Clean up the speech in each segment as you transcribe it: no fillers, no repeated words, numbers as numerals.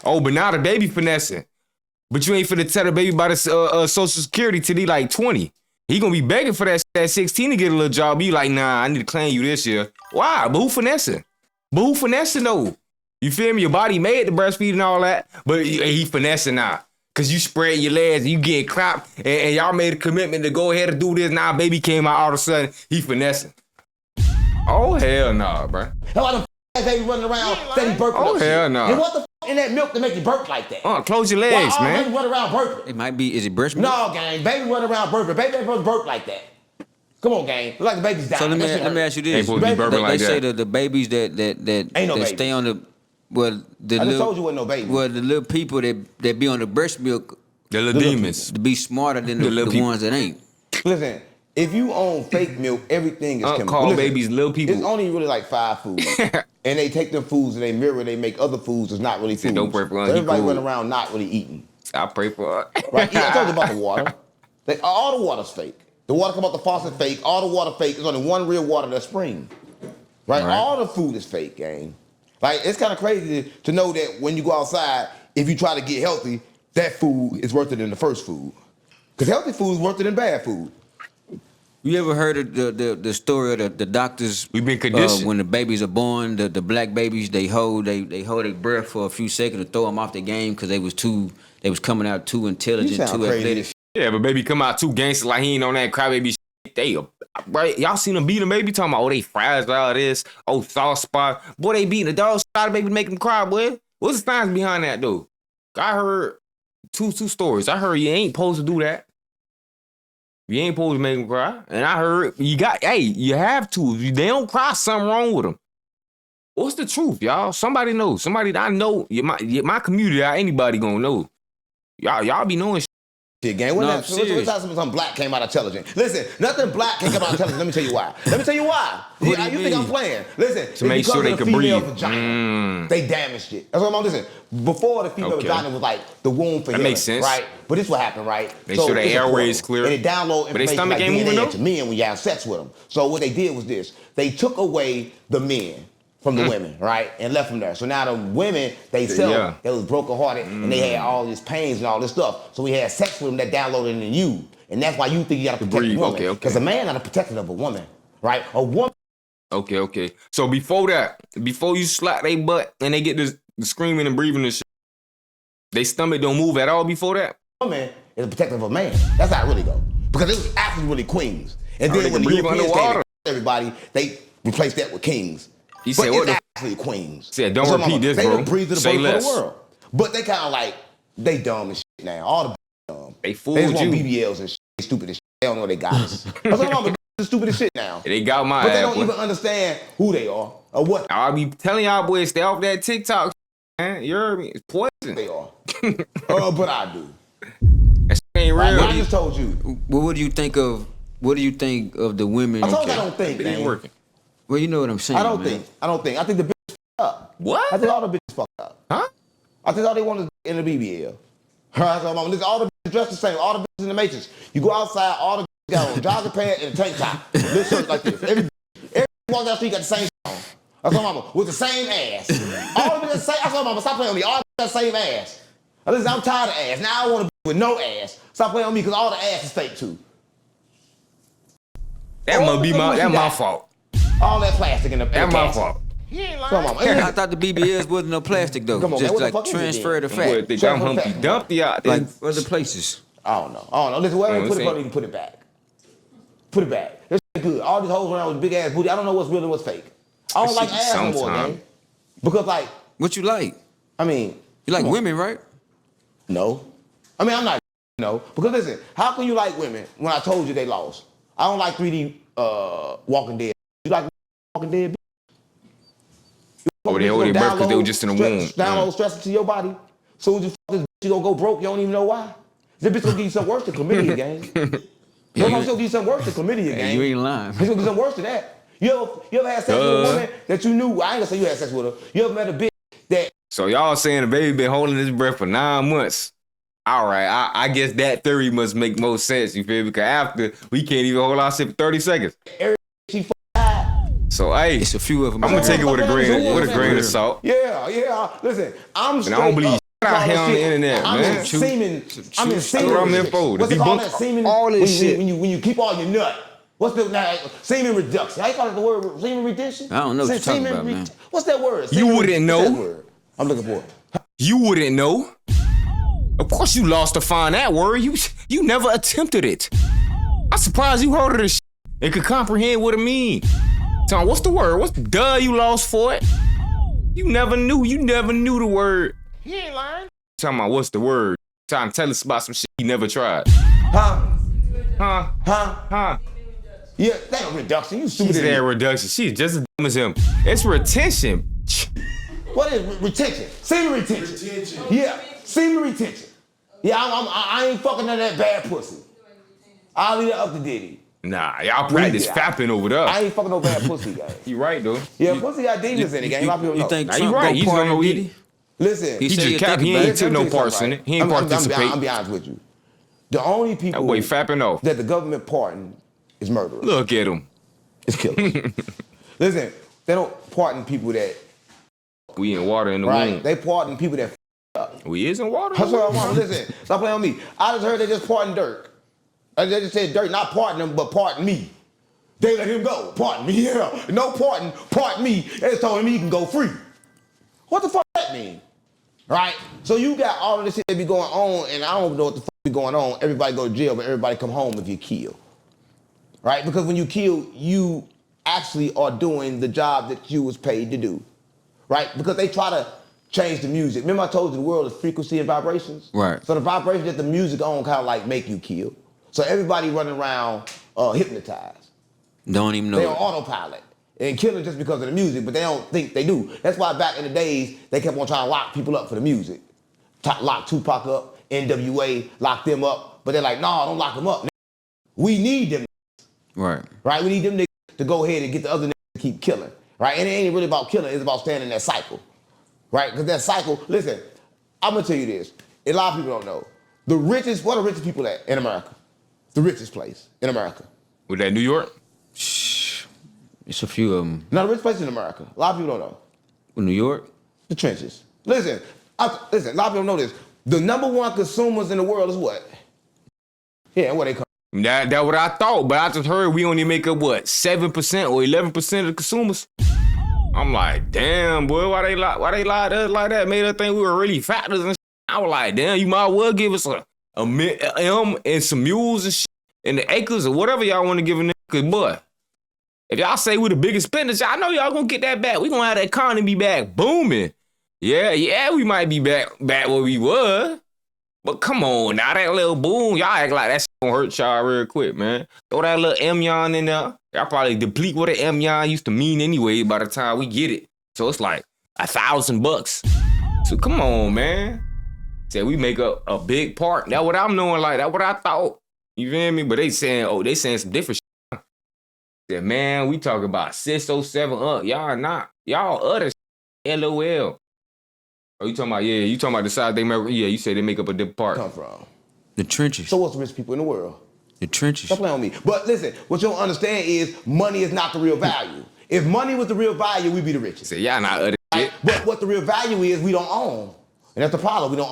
Oh, but now the baby finessing. But you ain't finna tell the baby about his Social Security till he like 20. He gonna be begging for that 16 to get a little job. You like, nah, I need to claim you this year. Why? But who finessing? Though? You feel me? Your body made the breastfeed and all that, but he finessing now. Cause you spread your legs, you get clapped, and y'all made a commitment to go ahead and do this. Now baby came out all of a sudden, he finessing. Oh hell nah, bro. How about the baby running around steady burping? Oh hell nah. And what the in that milk to make you burp like that? Close your legs, Why man. baby run around burping? It might be. Is it breast milk? No, gang. Baby run around burping. Baby ain't supposed to burp like that. Come on, gang. Look like the baby's dying. So let me ask you this. Ain't supposed to be burping like they that. say that the babies that Ain't no stay on the I just told you wasn't no baby. Well, the little people that be on the breast milk, The little demons. to be smarter than the ones that ain't. Listen, if you own fake milk, everything is chemical. Call babies little people. It's only really like 5 foods. And they take them foods and they mirror, they make other foods that's not really foods. Don't pray for so everybody cool. running around not really eating. I pray for her. Right? Yeah, I told you about the water. All the water's fake. The water come out the faucet fake. All the water fake. There's only one real water, that's spring. Right? All the food is fake, gang. Like, it's kind of crazy to know that when you go outside, if you try to get healthy, that food is worth it than the first food. Because healthy food is worth it than bad food. You ever heard of the story of the doctors? We've been conditioned. When the babies are born, the black babies, they hold their breath for a few seconds to throw them off the game because they was coming out too intelligent, too athletic. Yeah, but baby come out too gangster like he ain't on that crybaby shit. They, right? Y'all seen them beat him, baby? Talking about, they fragile this, soft spot. Boy, they beating the dog shit out of baby to make him cry, boy. What's the science behind that, though? I heard two stories. I heard you ain't supposed to do that. You ain't supposed to make them cry. And I heard you have to. If they don't cry, something wrong with them. What's the truth, y'all? Somebody knows. Somebody that I know, my community, anybody gonna know. Y'all be knowing shit, gang. What's some black came out intelligent? Listen, nothing black can come out intelligent. Let me tell you why. You think I'm playing? Listen, to make sure they can breathe. Vagina, they damaged it. That's what I'm listening. Before the female vagina was like the womb for that makes sense, right? But this what happened, right? Make sure the airway is clear. And it download information but they stomach like ain't moving DNA to men when you have sex with them. So what they did was this: they took away the men from the women, right? And left them there. So now the women, they was brokenhearted and they had all these pains and all this stuff. So we had sex with them that downloaded in you. And that's why you think you gotta protect a woman. Because a man not a protector of a woman, right? A woman. Okay. So before you slap their butt and they get the screaming and breathing and shit, they stomach don't move at all before that? Woman is a protector of a man. That's how it really go. Because it was actually really queens. And then when the Europeans came, everybody, they replaced that with kings. He said, what actually queens. He said, don't repeat this, bro. They breathe to the birth of the world. But they kind of like, they dumb as shit now. All the dumb. They fooled you. They just want you. BBLs and shit. They stupid as shit. They don't know they got us. That's what I'm the stupid as shit now. They got my But they don't even understand who they are or what. I'll be telling y'all boys, stay off that TikTok, man. You heard me? It's poison. They are. But I do. That shit ain't real. I just told you. What do you think of the women? I told you I don't think, man. Working. Well, you know what I'm saying. I don't think. I think the bitches fucked up. What? I think all the bitches fucked up. Huh? I think all they want is in the BBL. Right, so listen, all the bitches dressed the same. All the bitches in the Matrix. You go outside, all the bitches got on jogging pants and a tank top. This shirt like this. Every walk down the street got the same on. That's what mama with the same ass. All the bitches same. That's what mama. Stop playing with me. All the bitches got the same ass. Now, listen, I'm tired of ass. Now I want to be with no ass. Stop playing with me because all the ass is fake too. That must be my fault. All that plastic in the That's my fault. He ain't lying. I thought the BBLs wasn't no plastic though. Come on, just man, like transfer the fat. Boy, think I'm Humpty Dumpty out there. Like other places. I don't know. Listen, wherever you put it, put it back. Put it back. This shit good. All these hoes around with big ass booty. I don't know what's real and what's fake. I don't like ass no more, man. Because like. What you like? I mean. You like women, right? No. I mean, I'm not. No. Because listen, how can you like women when I told you they lost? I don't like 3D Walking Dead. You like Walking Dead? They hold their breath because they were just in the womb. Download stress into your body. Soon as you fuck this bitch, you gonna go broke. You don't even know why. This bitch gonna give you something worse than chlamydia, gang. Your mom's gonna give you something worse than chlamydia, gang. You ain't lying. It's gonna give you something worse than that. You ever had sex with a woman that you knew? I ain't gonna say you had sex with her. You ever met a bitch that? So y'all saying the baby been holding his breath for 9 months? All right, I guess that theory must make most sense. You feel me? Because after we can't even hold our shit for 30 seconds. So hey, it's a few of them. I'm gonna take it with a grain of salt. Yeah. Listen, and I don't believe out here on the internet, I'm man. in semen. I'm in semen. That's what I'm in for. What's it called? That semen. All this shit. When you keep all your nut. What's the semen reduction? How you call it the word semen retention? I don't know what you're talking about, man. What's that word? You wouldn't know. What's that word? I'm looking for it. You wouldn't know. Of course you lost to find that word. You never attempted it. I'm surprised you heard of this shit and could comprehend what it means. Tom, what's the word? What's the duh you lost for it? You never knew. You never knew the word. He ain't lying. Talking about what's the word? Trying to tell us about some shit he never tried. Huh? Huh? Yeah, that ain't reduction. You She stupid. said reduction. She's just as dumb as him. It's retention. What is retention? Semen retention. Yeah, semen retention. Yeah, I ain't fucking none of that bad pussy. I'll leave that up to Diddy. Nah, y'all practice fapping over there. I ain't fucking no bad pussy, guys. You right, though. Yeah, pussy got demons in it, gang. A lot of people know. You think Nah, Trump you right. He's gonna gonna pardon eat Diddy? it. Listen, He said just he cap. think He about ain't it. took no Let me tell you parts in something, it. He ain't participate. I'm be honest with you. The only people That boy fapping off. that the government pardon is murderers. Look at him. It's killers. Listen, they don't pardon people that, We in water in the right? womb. They pardon people that We is in water. That's what I want. Listen, stop playing with me. I just heard they just pardoned Dirk. They just said Dirk, not pardon him, but pardon me. They let him go. Pardon me, yeah. No pardon, pardon me. They just told him he can go free. What the fuck that mean? Right? So you got all of this shit that be going on, and I don't know what the fuck be going on. Everybody go to jail, but everybody come home if you kill. Right? Because when you kill, you actually are doing the job that you was paid to do. Right? Because they try to change the music. Remember I told you the world is frequency and vibrations? Right. So the vibrations that the music on kind of like make you kill. So everybody running around hypnotized. Don't even know. They're on autopilot and killing just because of the music, but they don't think they do. That's why back in the days, they kept on trying to lock people up for the music. Lock Tupac up, NWA, lock them up, but they're like, no, don't lock them up. We need them. Right. Right? We need them niggas to go ahead and get the other niggas to keep killing. Right? And it ain't really about killing, it's about staying in that cycle. Right? Because that cycle, listen, I'm gonna tell you this. A lot of people don't know. The richest, what are richest people at in America? The richest place in America. Was that New York? It's a few of them. Not the richest place in America. A lot of people don't know. New York? The trenches. Listen, a lot of people don't know this. The number one consumers in the world is what? Yeah, and where they come. That what I thought, but I just heard we only make up what 7% or 11% of the consumers. I'm like, damn, boy, why they lie to us like that? Made us think we were really factors and shit. I was like, damn, you might well give us a M and some mules and shit and the acres or whatever y'all want to give a nigga. Cause boy, if y'all say we the biggest spenders, I know y'all gonna get that back. We gonna have the economy back booming. Yeah, we might be back where we were. But come on, now that little boom, y'all act like that shit gonna hurt y'all real quick, man. Throw that little M-yon in there. Y'all probably deplete what an M-yon used to mean anyway by the time we get it. So it's like $1,000. So come on, man. Said we make up a big part. That's what I'm knowing, like, that's what I thought. You feel me? But they saying some different shit. Said, man, we talking about 607 up. Y'all not. Y'all other shit. LOL. Oh, you talking about the side they make, yeah, you said they make up a different part. Come from? The trenches. So what's the rich people in the world? The trenches. Stop playing with me. But listen, what you don't understand is money is not the real value. If money was the real value, we'd be the richest. Said, y'all not other Right? shit. But what the real value is, we don't own. And that's the problem. We don't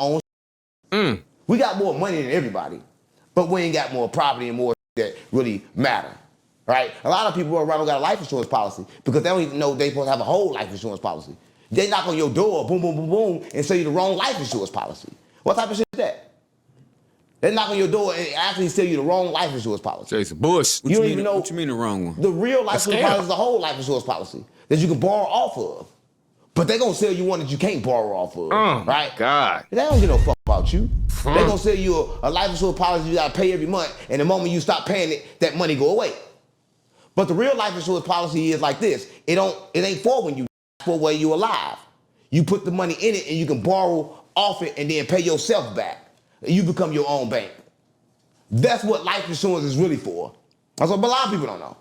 own. We got more money than everybody, but we ain't got more property and more that really matter. Right? A lot of people around don't got a life insurance policy because they don't even know they supposed to have a whole life insurance policy. They knock on your door, boom, boom, boom, boom, and sell you the wrong life insurance policy. What type of shit is that? They knock on your door and actually sell you the wrong life insurance policy. Jason Bush. You don't even know. What you mean the wrong one? The real life insurance scam. policy is the whole life insurance policy that you can borrow off of. But they gonna sell you one that you can't borrow off of. Oh, right? God. They don't give no fuck about you. They gonna sell you a life insurance policy you gotta pay every month, and the moment you stop paying it, that money go away. But the real life insurance policy is like this. It ain't for when you die, it's for when you alive. You put the money in it and you can borrow off it and then pay yourself back. You become your own bank. That's what life insurance is really for. That's what a lot of people don't know.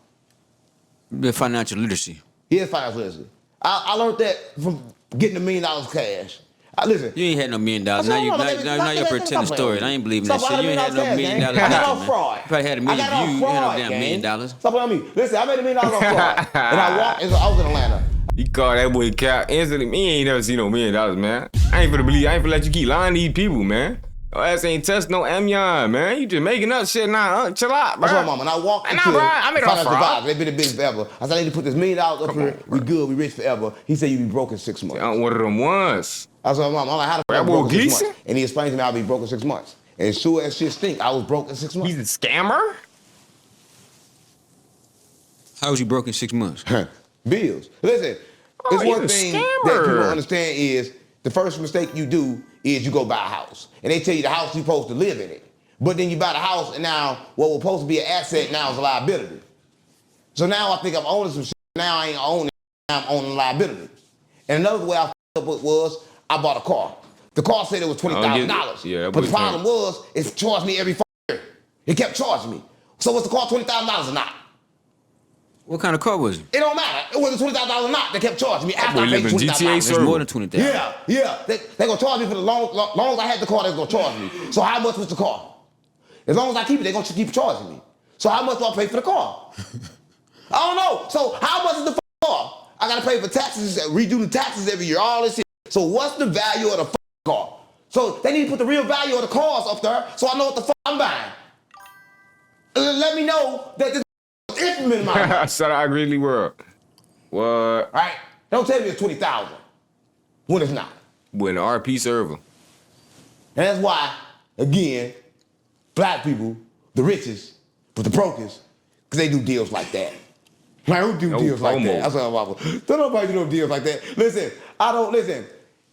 The financial literacy. Here's financial literacy. I learned that from getting $1 million cash. Listen. You ain't had no $1 million. Now you're pretending story. I ain't believing that shit. You ain't had no $1 million. I got off fraud. You probably had $1 million views. You had no damn $1 million. Stop on me. Listen, I made $1 million on fraud. And I was in Atlanta. He called that boy Cap instantly. Me ain't never seen no $1 million, man. I ain't finna let you keep lying to these people, man. Your ass ain't touched no Amion, man. You just making up shit now. Chill out, bro. That's my mama. And I walked into financial advisor. They been in business forever. I said, I need to put this $1 million up here. We good. We rich forever. He said, you be broke in 6 months. I'm one of them ones. I said, mama, I'm like, how the fuck I broke in 6 months? And he explained to me I'll be broke in 6 months. And sure as shit stink, I was broke in 6 months. He's a scammer? How was you broke in 6 months? Bills. Listen, it's one thing that people don't understand is the first mistake you do is you go buy a house. And they tell you the house you're supposed to live in it. But then you buy the house and now what was supposed to be an asset now is a liability. So now I think I'm owning some shit. Now I ain't owning it. Now I'm owning liability. And another way I f***ed up was I bought a car. The car said it was $20,000. Yeah, but the problem was it charged me every year. It kept charging me. So was the car $20,000 or not? What kind of car was it? It don't matter. It wasn't $20,000 or not. They kept charging me after I paid $20,000. It's more than $20,000. Yeah. They gonna charge me for the long as I had the car. They gonna charge me. So how much was the car? As long as I keep it, they gonna keep charging me. So how much do I pay for the car? I don't know. So how much is the car? I gotta pay for taxes, redo the taxes every year. All this shit. So what's the value of the car? So they need to put the real value of the cars up there, so I know what the I'm buying. Let me know that this instrument in my life. Shout out Grizzly World. What? All right? Don't tell me it's 20,000 when it's not. When the RP server. And that's why, again, black people, the richest, but the brokest, because they do deals like that. Like, who do deals like that? That's what I'm about. Don't nobody do no deals like that. Listen,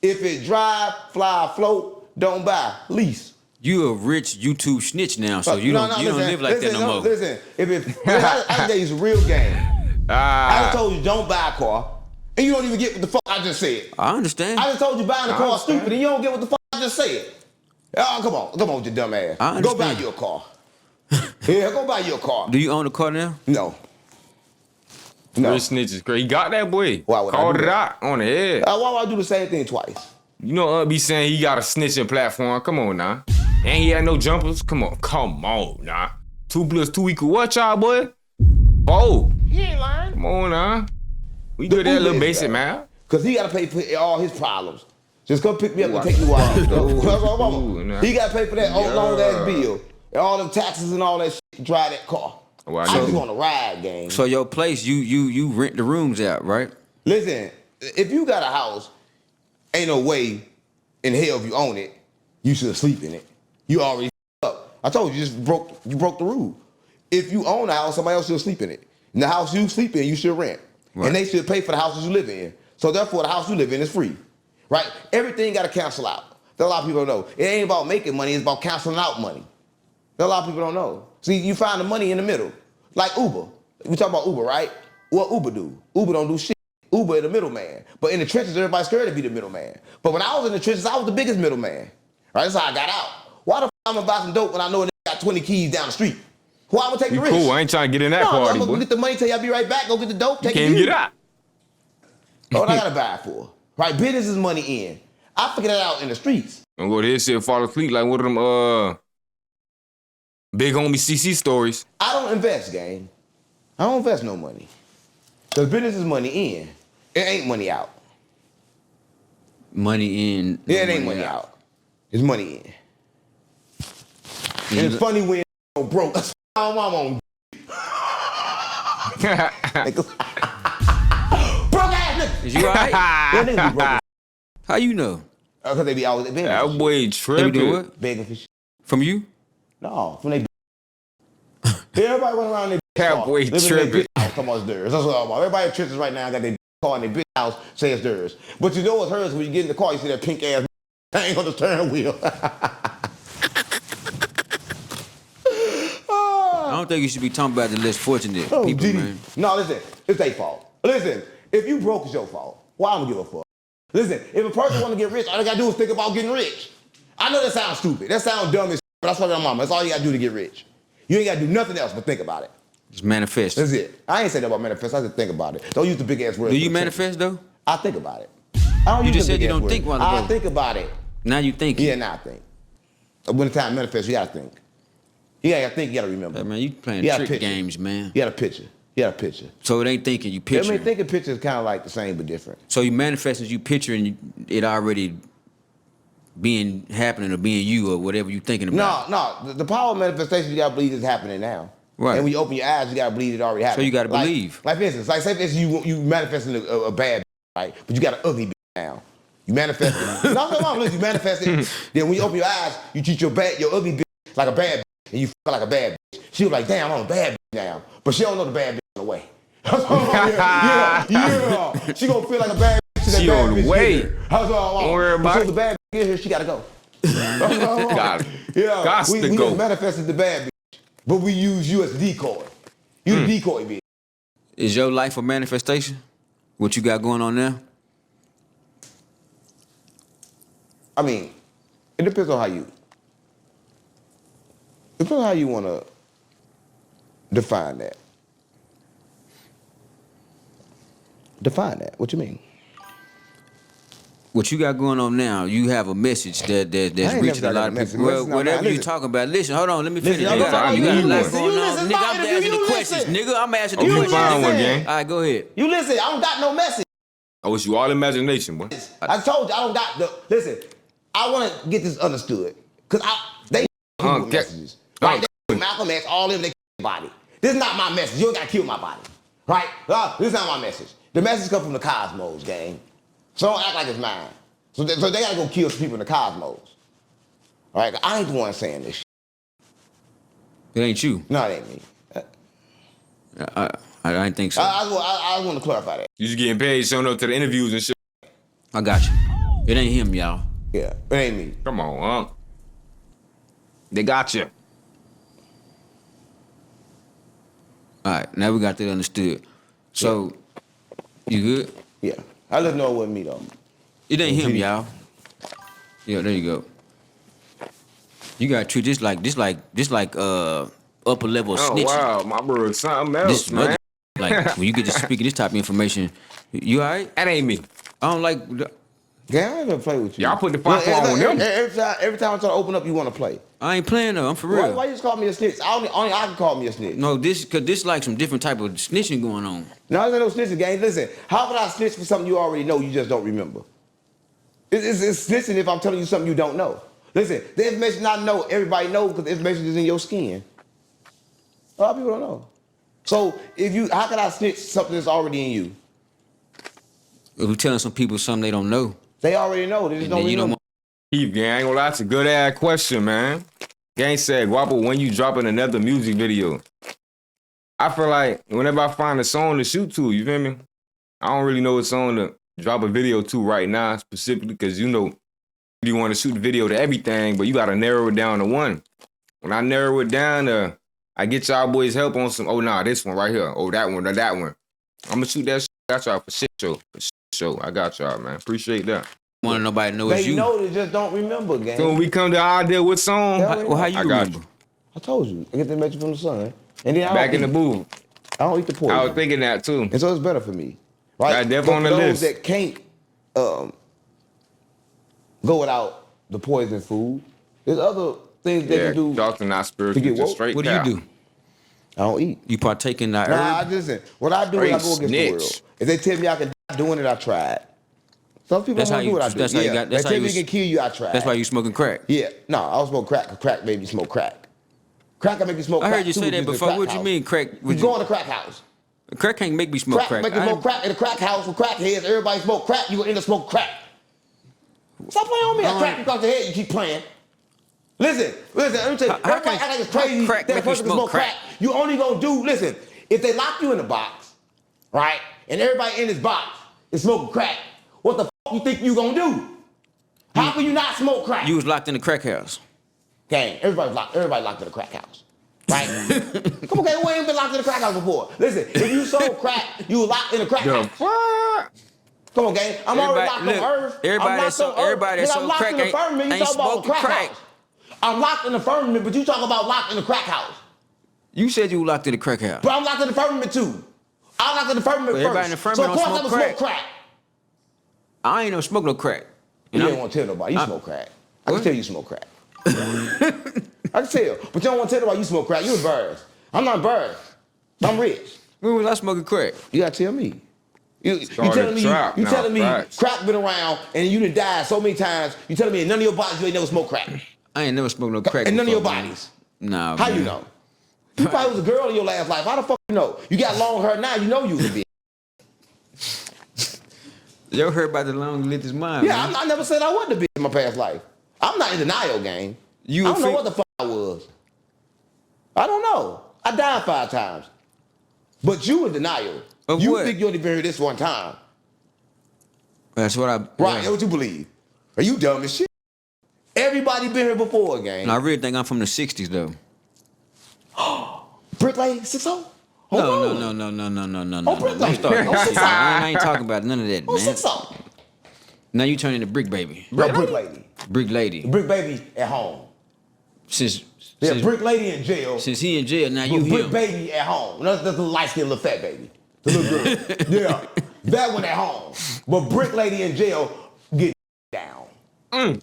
if it drive, fly, float, don't buy, lease. You a rich YouTube snitch now, so you don't live like that no more. Listen, I tell you it's a real game. I just told you don't buy a car, and you don't even get what the fuck I just said. I understand. I just told you buying a car is stupid, and you don't get what the fuck I just said. Oh, come on with your dumb ass. Go buy you a car. Yeah, go buy you a car. Do you own a car now? No. Rich snitch is crazy. He got that boy. Why would Called I do it that? out on the head. Why would I do the same thing twice? You know, be saying he got a snitching platform. Come on now. And he had no jumpers. Come on now. 2 + 2 = what, y'all, boy? Oh. He ain't lying. Come on now. We do that little basic, man. Because he got to pay for all his problems. Just come pick me up and take me out. He got to pay for that long ass bill. And all them taxes and all that shit to drive that car. Well, I just want to ride, gang. So your place, you rent the rooms out, right? Listen, if you got a house, ain't no way in hell if you own it, you should sleep in it. You already up. I told you, you broke the rule. If you own a house, somebody else should sleep in it. And the house you sleep in, you should rent. Right. And they should pay for the houses you live in. So therefore, the house you live in is free. Right? Everything got to cancel out. That a lot of people don't know. It ain't about making money, it's about canceling out money. That a lot of people don't know. See, you find the money in the middle. Like Uber. We talk about Uber, right? What Uber do? Uber don't do shit. Uber is the middleman. But in the trenches, everybody's scared to be the middleman. But when I was in the trenches, I was the biggest middleman. Right? That's how I got out. Why the f*** I'm gonna buy some dope when I know a nigga got 20 keys down the street? Why I'm gonna take the risk? Cool, I ain't trying to get in that party, I'm gonna boy. get the money, tell you I'll be right back, go get the dope, take it. Can't get out. What I gotta buy it for? Right? Business is money in. I figured that out in the streets. Don't go to this shit, fall asleep like one of them big homie CC stories. I don't invest, gang. I don't invest no money. Because business is money in. It ain't money out. Money in. Yeah, it ain't money out. It's money in. And it's funny when you're broke. That's why I'm on. Broke ass nigga. Is you alright? Yeah, niggas be broke. How you know? Because they be always begging. That boy They be tripping. doing what? Begging for shit. From you? No, from they. Everybody run around their That boy tripping. Come on, it's theirs. That's what I'm about. Everybody at churches right now got their car in their bitch house, say it's theirs. But you know what's hers when you get in the car, you see that pink ass hang on the steering wheel. I don't think you should be talking about the less fortunate people, Diddy. man. No, listen, it's their fault. Listen, if you broke, it's your fault. Why I'm gonna give a fuck? Listen, if a person wanna get rich, all they gotta do is think about getting rich. I know that sounds stupid. That sounds dumb as shit, but that's what I'm mama. That's all you gotta do to get rich. You ain't gotta do nothing else but think about it. Just manifest. That's it. I ain't say that about manifest. I just think about it. Don't use the big ass words. Do you manifest though? I think about it. I don't You use just the said you big-ass don't words. think while ago. I think about it. Now you think. Yeah, now I think. When the time manifests, you gotta think. You gotta think, you gotta remember. Hey, man, you playing You gotta trick picture. games, man. You gotta picture. Yeah, a picture. So it ain't thinking, you I picturing. mean, thinking picture is kind of like the same but different. So you manifesting, you picturing it already being happening or being you or whatever you thinking about. No. The power of manifestation, you gotta believe is happening now. Right. And when you open your eyes, you gotta believe it already happened. So you gotta believe. Like for instance, say for instance, you manifesting a bad bitch, right? But you got an ugly bitch now. You manifest it. Listen, you manifest it. Then when you open your eyes, you treat your ugly bitch like a bad bitch, and you feel like a bad bitch. She was like, damn, I'm a bad bitch now. But she don't know the bad bitch on the way. Yeah. She gonna feel like a bad bitch. She on the way. Don't worry about it. The bad bitch in here, she gotta go. Got it. Yeah, we go. just manifested the bad bitch, but we use you as a decoy. You the decoy bitch. Is your life a manifestation? What you got going on now? I mean, it depends on how you want to define that. Define that. What you mean? What you got going on now, you have a message that's reaching a lot of people. Well, whatever you talking about. Listen, hold on, let me finish. You got a lot going on. Nigga, I'm asking the questions. Nigga, I'm asking the questions. Find one, gang. All right, go ahead. You listen, I don't got no message. I wish you all imagination, boy. I told you I don't got the. Listen, I want to get this understood. Because they with messages. Right? Malcolm X, all of them, they kill my body. This is not my message. You ain't got to kill my body. Right? This is not my message. The message comes from the cosmos, gang. So don't act like it's mine. So they got to go kill some people in the cosmos. All right? I ain't the one saying this shit. It ain't you. No, it ain't me. I didn't think so. I want to clarify that. You just getting paid, showing up to the interviews and shit. I got you. It ain't him, y'all. Yeah, it ain't me. Come on, huh? They got you. All right, now we got that understood. So, you good? Yeah. I just know it wasn't me, though. It ain't him, y'all. Yeah, there you go. You gotta treat this like upper level snitching. Oh wow, my bro, something else, man. Like when you get to speaking this type of information, you all right? That ain't me. I don't like. Yeah, I ain't gonna play with you. Y'all put the fight on them. Every time I try to open up, you want to play. I ain't playing though. I'm for real. Why you just call me a snitch? Only I can call me a snitch. No, this like some different type of snitching going on. No, there's no snitching, gang. Listen, how could I snitch for something you already know you just don't remember? It's snitching if I'm telling you something you don't know. Listen, the information I know, everybody knows because the information is in your skin. A lot of people don't know. So how can I snitch something that's already in you? If we telling some people something they don't know, they already know. They just don't remember. Heath, gang, I ain't gonna lie, it's a good ass question, man. Gang said, Guappo, when you dropping another music video? I feel like whenever I find a song to shoot to, you feel me? I don't really know what song to drop a video to right now, specifically, because you want to shoot the video to everything, but you gotta narrow it down to one. When I narrow it down to, I get y'all boys help on some, oh nah, this one right here, oh that one, or that one. I'm gonna shoot that shit. Got y'all for shit show. I got y'all, man. Appreciate that. Want nobody know it's you. They know, they just don't remember, gang. So when we come to our idea, what song? How you remember? I told you. I get the message from the sun. And then Back in the booth. I don't eat the poison. I was thinking that too. And so it's better for me. Right? Got definitely on the list. Those that can't go without the poison food, there's other things they can do. Doctor not spiritual, to get just woke. straight What do you do? I don't eat. You partake in that Nah, herb? listen. What I do is I go against the world. If they tell me I can die doing it, I tried. Some people don't do what I do. That's how you got. That's they how tell you me can kill you, I tried. That's why you smoking crack. Yeah. No, I don't smoke crack. Crack made me smoke crack. Crack can make you smoke crack. I heard you say that before. What you mean crack? You go in the crack house. Crack can't make me smoke crack. Make you smoke crack in the crack house with crackheads. Everybody smoke crack. You gonna end up smoking crack. Stop playing on me. That crack across the head. You keep playing. Listen. Let me tell you. Everybody act like it's crazy that person can smoke crack. You only gonna do. Listen. If they lock you in a box, right, and everybody in this box is smoking crack, what the fuck you think you gonna do? How can you not smoke crack? You was locked in the crack house. Gang, everybody locked in the crack house. Right? Come on, gang, who ain't been locked in the crack house before? Listen, if you sold crack, you were locked in the crack house. What? Come on, gang. I'm already locked on Earth. Everybody that sold crack ain't smoking crack. I'm locked in the firmament, but you talk about locked in the crack house. You said you were locked in the crack house. But I'm locked in the firmament too. I'm locked in the firmament first. Everybody in the firmament don't smoke crack. I ain't no smoke no crack. You don't want to tell nobody you smoke crack. I can tell you smoke crack. I can tell. But you don't want to tell nobody you smoke crack. You embarrassed. I'm not embarrassed. I'm rich. When was I smoking crack? You gotta tell me. You telling me crack been around and you done died so many times. You telling me in none of your bodies you ain't never smoked crack. I ain't never smoked no crack. In none of your bodies. Nah. How man. you know? You probably was a girl in your last life. How the fuck you know? You got long hair now. You know you was a bitch. You heard about the long lit this mind? Yeah, man. I never said I wasn't a bitch in my past life. I'm not in denial, gang. I don't know what the fuck I was. I don't know. I died 5 times. But you in denial. Of you what? think you only been here this one time. That's what I. Right, Yeah. that's what you believe. Are you dumb as shit? Everybody been here before, gang. No, I really think I'm from the 60s, though. Brick Lady 60? No. Oh, Brick Lady. I ain't talking about none of that, Oh, man. 60. Now you turn into Brick Baby. No, Brick Lady. Brick Lady. Brick Baby at home. Since Brick Lady in jail. Since he in jail, now you Brick him. Baby at home. That's the light-skinned little fat baby. The little girl. Yeah. That one at home. But Brick Lady in jail get down.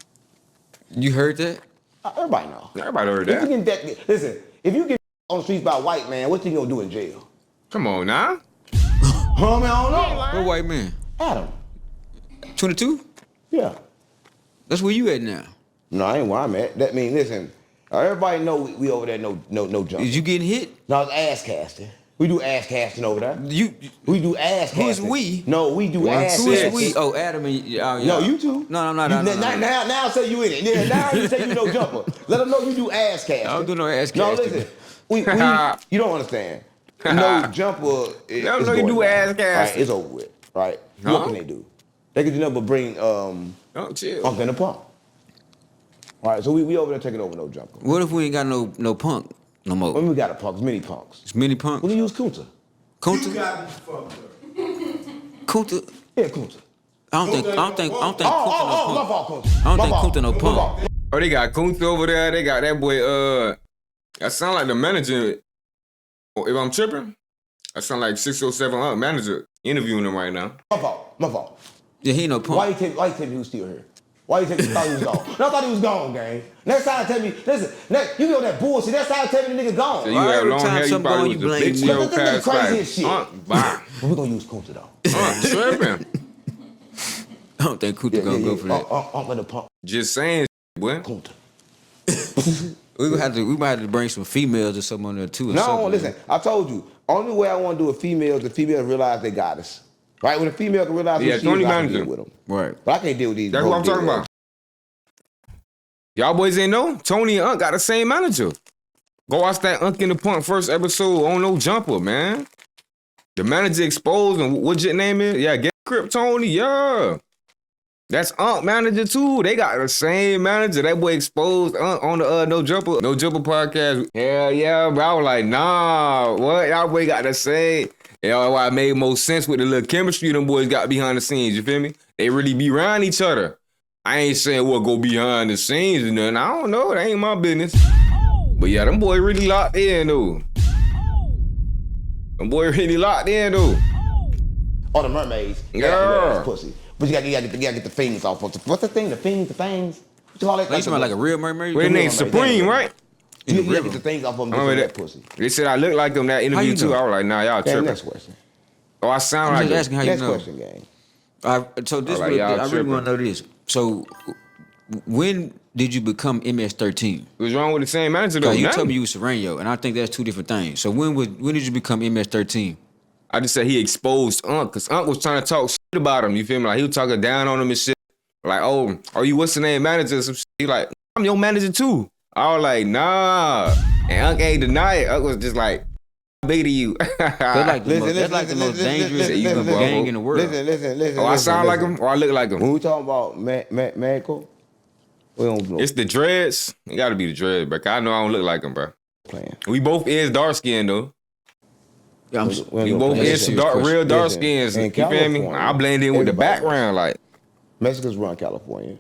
You heard that? Everybody know. Everybody heard If you that. get listen, if you get on the streets by a white man, what you gonna do in jail? Come on now. Huh, man, I don't know. What white man? Adam. 22? Yeah. That's where you at now. No, I ain't where I'm at. That mean, listen, everybody know we over there no jump. Is you getting hit? No, it's ass casting. We do ass casting over there. We do ass casting. Who's we? No, we do ass Who casting. is we? Oh, Adam and y'all. No, you two. No, I'm not. Now say you in it. Yeah, now you say you no jumper. Let them know you do ass casting. I don't do no ass No, casting. listen. We you don't understand. No jumper. Is Let them know you do ass casting. Right, it's over with. Right. Huh? What can they do? They can do nothing but bring Don't chill. Punk in the pump. All right, so we over there taking over no jumper. What if we ain't got no punk no more? When we got a punk, it's mini punks. It's mini punk. We can use Kunta. Kunta? Kunta? Yeah, Kunta. I don't think Kunta no my punk. fault, Kunta. I don't My think fault. Kunta no My punk. fault. Oh, they got Kunta over there. They got that boy. That sound like the manager. If I'm tripping, that sound like 607 manager interviewing him right now. My fault. Yeah, he ain't no punk. Why you tell me he was still here? Why you thought he was gone? No, I thought he was gone, gang. Next time tell me, listen, you know that bullshit. Next time tell me the nigga gone. So you have long hair, you probably was a blame bitch me. your This past crazy life. as shit. Bye. But we're gonna use Kunta though. Tripping. I don't think Kunta gonna go for that. Let the pump Just saying, boy. Kunta. We might have to bring some females or something on there too. Or No, something. listen, I told you, only way I want to do it females, the females realize they got us. Right? When a female can realize who she is, Tony I can Manager. deal with them. Right. But I can't deal with these. That's what I'm talking about. Y'all boys ain't know? Tony and Unc got the same manager. Go watch that Unc in the Punk first episode on No Jumper, man. The manager exposed, and what your name is? Yeah, get Crip Tony, yeah. That's Unc manager too. They got the same manager. That boy exposed Unc on the No Jumper podcast. Hell yeah, bro. I was like, nah, what? Y'all boy got the same. Yeah, that's why it made more sense with the little chemistry them boys got behind the scenes, you feel me? They really be around each other. I ain't saying what go behind the scenes and nothing. I don't know. That ain't my business. But yeah, them boys really locked in, though. Them boys really locked in, though. All the mermaids. Yeah. Pussy. But you gotta get the fangs off. What's the thing? The fangs? The fangs? What you call that? Like you smell like a real mermaid? Well, their name's Supreme, right? You gotta get the things off of them. Get that pussy. They said I look like them that interview you too. know? I was like, nah, y'all Okay, tripping. next question. Oh, I sound I'm like just asking how you Next know. question, gang. So this Like, was, y'all I really tripping. want to know this. So when did you become MS-13? What's wrong with the same manager though? Because you Nothing. told me you was Sereno, and I think that's two different things. So when did you become MS-13? I just said he exposed Unc, because Unc was trying to talk shit about him. You feel me? Like he was talking down on him and shit. Like, oh, are you what's the name manager? Some shit. He like, I'm your manager too. I was like, nah. And Unc ain't deny it. Unc was just like, big to you. That's like the most dangerous gang in the world. Listen. Oh, I sound like him or I look like him? When we talking about medical, we don't know. It's the dreads. It gotta be the dreads, bro. I know I don't look like him, bro. Playing. We both is dark skinned though. Yeah, We both is some real dark skins. In You feel me? California, I blend in with the everybody- background. Like, Mexicans run California.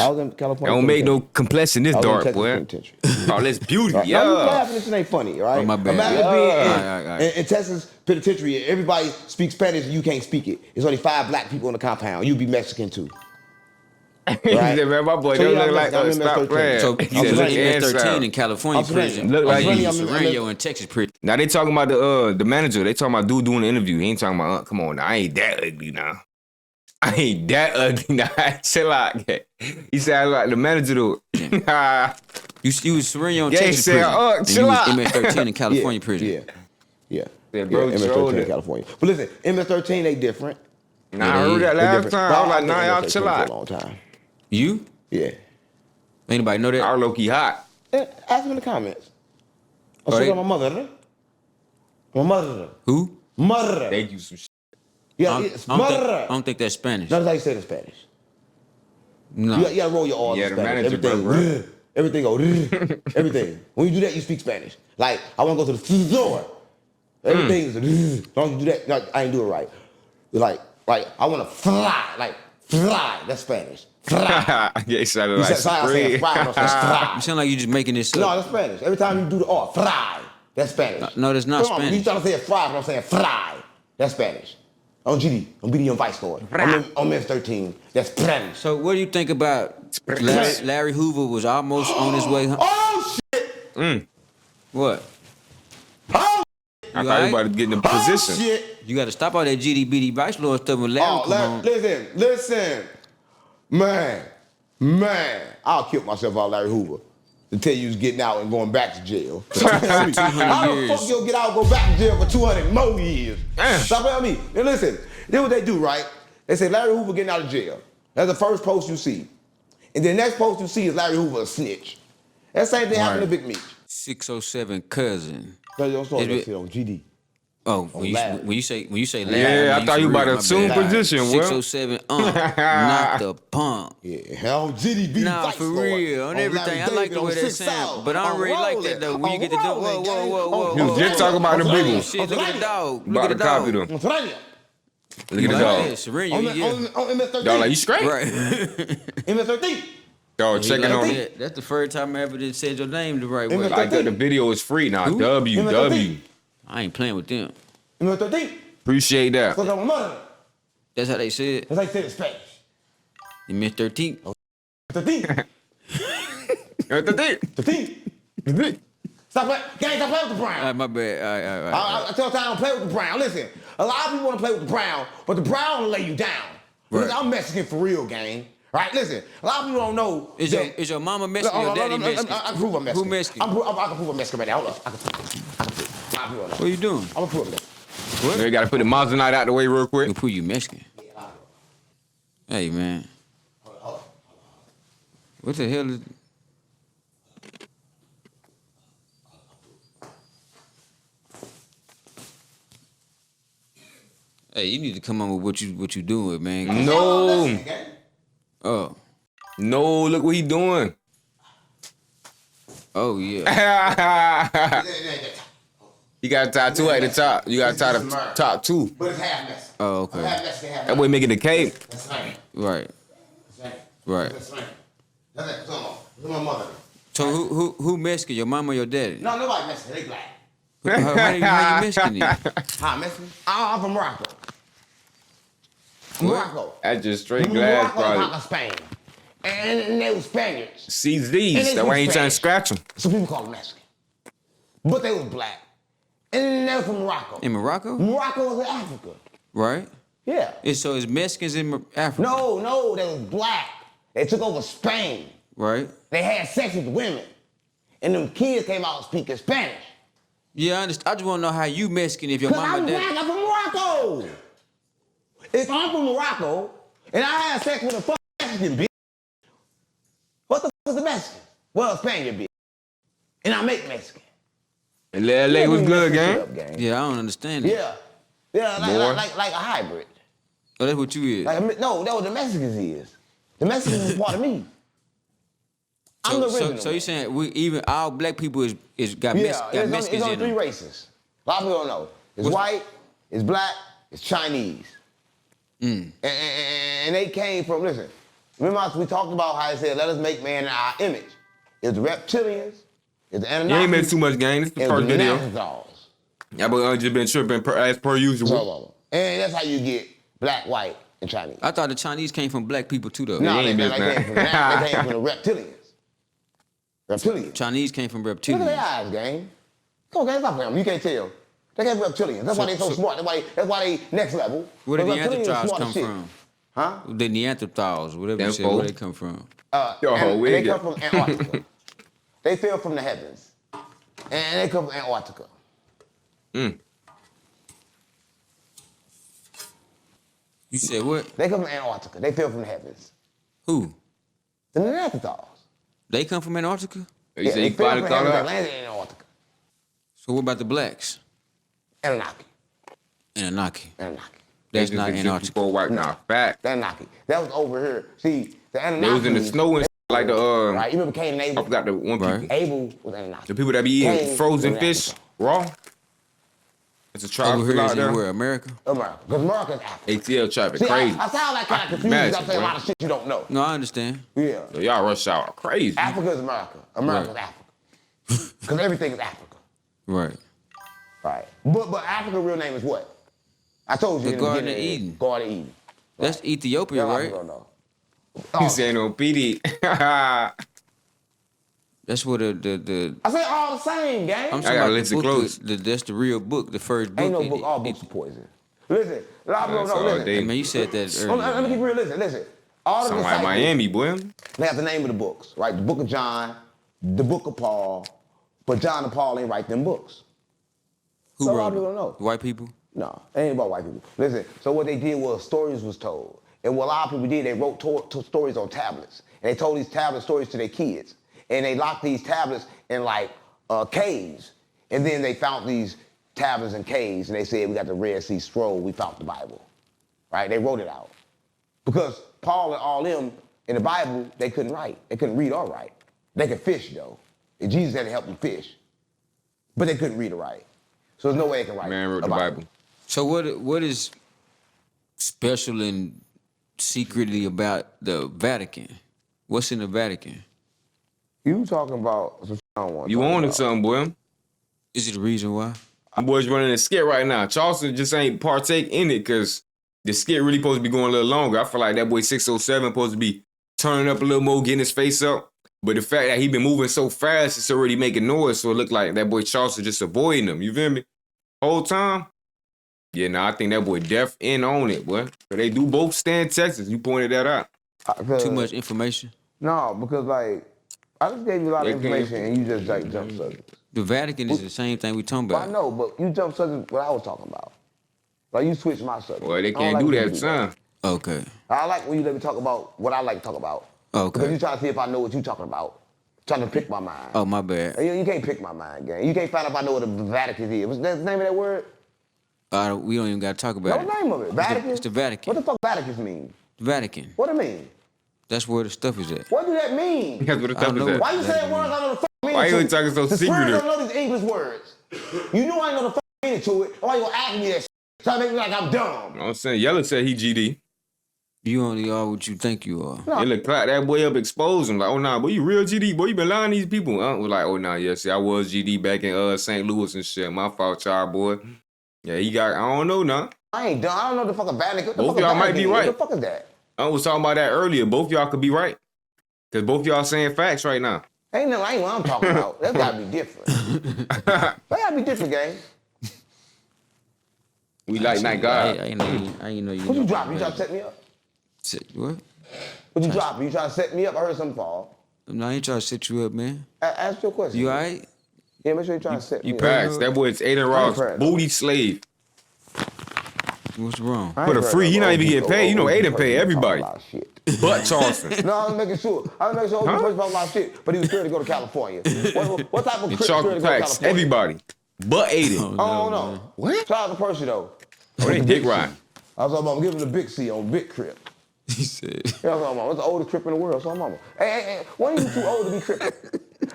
I was in I California. don't make no complexion this I was in dark, Texas boy. penitentiary. Oh, that's beauty. Now, you Yeah. laughing, this shit ain't funny, right? Oh, my bad. Imagine Yeah. being All right. in Texas penitentiary, everybody speaks Spanish and you can't speak it. There's only 5 black people in the compound. You be Mexican too. He said, man, my boy, don't look like stop playing. So you was in MS-13 in California prison. Look like you you was Sereno in Texas prison. Now they talking about the manager. They talking about dude doing the interview. He ain't talking about, come on now, I ain't that ugly now. I ain't that ugly now. Chill out. He said I look like the manager though. You was Sereno in Texas prison. Chill out. You was MS-13 in California prison. Yeah, bro, MS-13 in California. But listen, MS-13 they different. Nah, I heard that last time. I was like, nah, y'all chill out. For a long time. You? Yeah. Anybody know that? Our low-key hot. Ask me in the comments. I'll show my mother. My mother. Who? Mother. Thank you some shit. Yeah, it's mother. I don't think that's Spanish. No, that's how you say it in Spanish. No. You gotta roll your R's in Spanish. Everything go. Everything. When you do that, you speak Spanish. Like, I want to go to the store. Everything is don't you do that? No, I ain't do it right. Like I want to fly. Like, fly. That's Spanish. Fly. Yeah, it sounded like fly. You sound like you just making this up. No, that's Spanish. Every time you do the R, fly. That's Spanish. No, that's not Spanish. You trying to say fly, but I'm saying fly. That's Spanish. On GD, on BD on Vice Story. On Memphis 13. That's Spanish. So what do you think about Larry Hoover was almost on his way home? Oh, shit. What? Oh, I thought you about to get in the position. Shit. You got to stop all that GD Vice Lord stuff when Larry come on. Listen. Man. I'll kill myself out Larry Hoover to tell you was getting out and going back to jail. How the fuck you'll get out and go back to jail for 200 more years? Stop at me. Now listen, this what they do, right? They say Larry Hoover getting out of jail. That's the first post you see. And the next post you see is Larry Hoover a snitch. That same thing happened to Big Meek. 607 cousin. Don't start that shit on GD. Oh, when you say Larry, yeah, I thought you about to assume position. 607, not the punk. Yeah, hell, GD beat Nah, for real, on everything. I like the way that sound, but I don't really like that though. When you get to do, whoa. You was just talking about the big one. Shit, look at the dog. Look at the dog. Look at the dog. Sereno, yeah. On MS-13. Dog, like you straight? Right. MS-13. Dog, checking on me. That's the first time I ever did said your name the right way. Like the video is free now. W. I ain't playing with them. MS-13. Appreciate that. Fuck up my mother. That's how they said. That's how they said it in Spanish. You missed 13. 13. 13. Stop playing. Gang, stop playing with the Brown. All right, my bad. All right. I tell time I don't play with the Brown. Listen, a lot of people want to play with the Brown, but the Brown will lay you down. Right. Listen, I'm Mexican for real, gang. Right? Listen, a lot of people don't know. Is your mama Mexican or your daddy Mexican? I can prove I'm Mexican. Who Mexican? I can prove I'm Mexican right now. Hold up. I can prove. What are you doing? I'm going to prove that. What? You gotta put the Maserati out the way real quick. You prove you Mexican. Hey, man. What the hell is... Hey, you need to come on with what you doing, man. No. Oh. No, look what he doing. Oh, yeah. You got a tattoo at the top. You got to tie the top two. But it's half Mexican. Oh, okay. Half Mexican, half That way making the cape. That's right. Right. Right. That's right. That's my mother. So who Mexican? Your mama or your daddy? No, nobody Mexican. They black. How you Mexican then? How Mexican? I'm from Morocco. Morocco. That's just straight glass, Morocco, probably. Spain. And they were Spaniards. CZs. That way ain't trying to scratch them. So people call them Mexican. But they were black. And they were from Morocco. In Morocco? Morocco was in Africa. Right. Yeah. So it's Mexicans in Africa? No, they was black. They took over Spain. Right. They had sex with women. And them kids came out speaking Spanish. Yeah, I understand. I just want to know how you Mexican if your mama I'm dad. black, I'm from Morocco. If I'm from Morocco and I had sex with a fucking Mexican bitch, what the fuck is a Mexican? Well, a Spaniard bitch. And I make Mexican. And LA was good, gang. Yeah, I don't understand it. Yeah, like a hybrid. Oh, that's what you is. No, that's what the Mexicans is. The Mexicans is part of me. I'm the original. So you saying even all black people got Mexicans it's only in three them? races. A lot of people don't know. It's white, it's black, it's Chinese. And they came from, listen, remember we talked about how I said, let us make man in our image. It's the reptilians, it's the Anunnaki. You ain't made too much, gang. This is the first video. Yeah, but I just been tripping as per usual. And that's how you get black, white, and Chinese. I thought the Chinese came from black people too, though. No, they came from the reptilians. Reptilians. Chinese came from reptilians. Look at their eyes, gang. Come on, gang, stop playing. You can't tell. They came from reptilians. That's why they so smart. That's why they next level. Where did Neanderthals come from? Huh? The Neanderthals, whatever you said, where they come from? They come from Antarctica. They fell from the heavens. And they come from Antarctica. You said what? They come from Antarctica. They fell from the heavens. Who? The Neanderthals. They come from Antarctica? They fell from the heavens and landed in Antarctica. So what about the blacks? Anunnaki. That's not Antarctica. Nah, fact. Anunnaki. That was over here. See, the Anunnaki. They was in the snow and like the Right, you remember Cain and Abel? I forgot the one people. Abel was Anunnaki. The people that be eating frozen fish raw. It's a tribe over here out is there. in where? America? America. Because America's Africa. ATL traffic See, crazy. I sound like kind of confused. I'm saying a lot of shit you don't know. No, I understand. Yeah. So y'all rush out crazy. Africa is America. America's Africa. Because everything is Africa. Right. Right. But Africa's real name is what? I told you. The Garden of Eden. Garden of Eden. That's Ethiopia, right? Don't know. You saying on PD. That's what the I say all the same, gang. I'm I talking gotta about listen the book. close. That's the real book, the first book. Ain't no book. All books are poison. Listen. A lot of people don't know. Listen. Man, you said that earlier. Let me keep real. Listen. All the Sound like disciples, Miami, boy. they have the name of the books, right? The book of John, the book of Paul. But John and Paul ain't write them books. Who So a wrote lot of people it? don't know. White people? No, it ain't about white people. Listen, so what they did was stories was told. And what a lot of people did, they wrote stories on tablets. And they told these tablet stories to their kids. And they locked these tablets in like caves. And then they found these tablets in caves and they said, we got the Red Sea Scroll, we found the Bible. Right, they wrote it out. Because Paul and all them in the Bible, they couldn't write. They couldn't read or write. They could fish though. And Jesus had to help them fish. But they couldn't read or write. So there's no way they can write. Man wrote the Bible. So what is special and secretly about the Vatican? What's in the Vatican? You talking about some shit I don't want to You talk wanted about. something, boy. Is it the reason why? My boys running a skit right now. Charleston just ain't partake in it because the skit really supposed to be going a little longer. I feel like that boy 607 supposed to be turning up a little more, getting his face up. But the fact that he been moving so fast, it's already making noise. So it look like that boy Charleston just avoiding him. You feel me? Whole time. Yeah, nah, I think that boy deaf in on it, boy. So they do both stay in Texas. You pointed that out. Too much information? No, because like, I just gave you a lot of information and you just like jump subjects. The Vatican is the same thing we talking Well, about. I know, but you jump subjects what I was talking about. Like you switched my subject. Boy, they I don't can't like do when you that, son. Okay. I like when you let me talk about what I like to talk about. Okay. Because you trying to see if I know what you talking about. Trying to pick my mind. Oh, my bad. You can't pick my mind, gang. You can't find out if I know what the Vatican is. What's the name of that word? We don't even got to talk about What's the name of it? Vatican? It's the Vatican. What the fuck Vatican mean? The Vatican. What it mean? That's where the stuff is at. What do that mean? That's what the I stuff is know. at. Why you saying words I know the fuck meaning Why to? you talking so the secretive? don't know these English words. You know I ain't know the fuck meaning to it. Why you gonna ask me that shit? Trying to make me like I'm dumb. I'm saying Yellow said he GD. You only are what you think you are. No. It look like that boy up exposed him. Like, oh nah, boy, you real GD. Boy, you been lying to these people. Was like, oh nah, yeah, see, I was GD back in St. Louis and shit. My fault, child boy. Yeah, he got, I don't know now. I ain't dumb. I don't know the fucking Vatican. What the Both fuck y'all a might Vatican be is? right. What the fuck is that? I was talking about that earlier. Both y'all could be right. Because both y'all saying facts right now. Ain't what I'm talking about. That gotta be different. That gotta be different, gang. We like night God. I ain't know you. What you dropping? You trying to set me up? What? What you dropping? You trying to set me up? I heard something fall. No, I ain't trying to set you up, man. Ask your question. You all right? Yeah, make sure you trying to set me You up. passed. That boy is Aiden Ross, proud. booty slave. What's wrong? I For ain't the heard free, of he not even OG getting paid. You know, Aiden Percy pay talking everybody. a lot of shit. But Charleston. No, I'm making sure. I'm making sure OG Percy talking a lot of shit, but he was scared to go to California. What type of And crip scared to chocolate go to packs, California? everybody. But Aiden. Oh, no. What? Shout out to Percy, though. Oh, they dick ride. I was talking about giving the big C on Big Crip. He said. Yeah, I was talking about, what's the oldest crip in the world? So I'm mama. Hey, when are you too old to be cripping?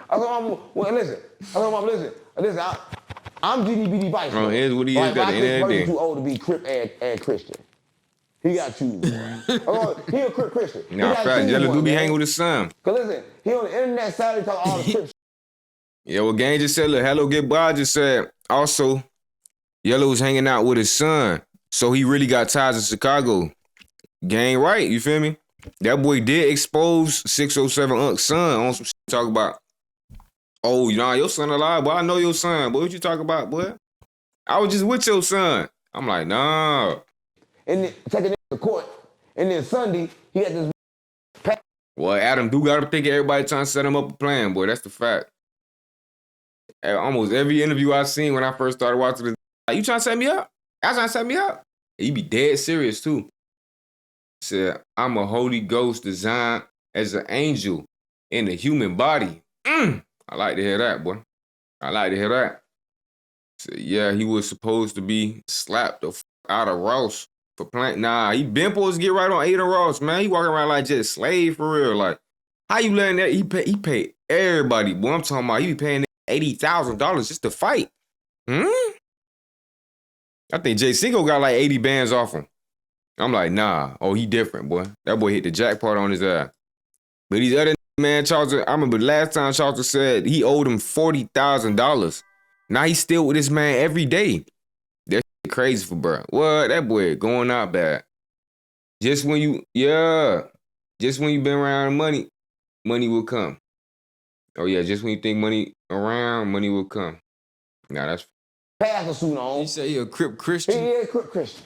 I was talking about, well, listen. I was talking about, listen, I'm DDBD Vice. Bro, here's what he is. Got the Percy end. too old to be Crip and Christian. He got to choose one. He a Crip Christian. Nah, fact. Yellow do be hanging with his son. Cause listen, he on the internet Saturday talking all the Crip. Yeah, well, Gang just said, look, Hello Get By just said, also, Yellow was hanging out with his son. So he really got ties in Chicago. Gang right, you feel me? That boy did expose 607 Unc's son on some shit. Talk about, oh, you know, your son alive, boy. I know your son, boy. What you talk about, boy? I was just with your son. I'm like, nah. And then taking it to court. And then Sunday, he had this. Well, Adam do got to think everybody trying to set him up a plan, boy. That's the fact. Almost every interview I seen when I first started watching this, like, you trying to set me up? Y'all trying to set me up? He be dead serious, too. Said, I'm a Holy Ghost designed as an angel in a human body. I like to hear that, boy. I like to hear that. Said, yeah, he was supposed to be slapped the out of Ross for playing. Nah, he been supposed to get right on Ada Ross, man. He walking around like just slave for real. Like, how you letting that? He paid everybody, boy. I'm talking about he be paying $80,000 just to fight. I think Jay Cinco got like 80 bands off him. I'm like, nah. Oh, he different, boy. That boy hit the jackpot on his ass. But these other man, Charlton, I remember last time Charlton said he owed him $40,000. Now he's still with this man every day. That shit crazy for bro. What? That boy going out bad. Just when you been around money will come. Oh yeah, just when you think money around, money will come. Nah, that's Pastor suit on. You say you're a Crip Christian? Yeah, Crip Christian.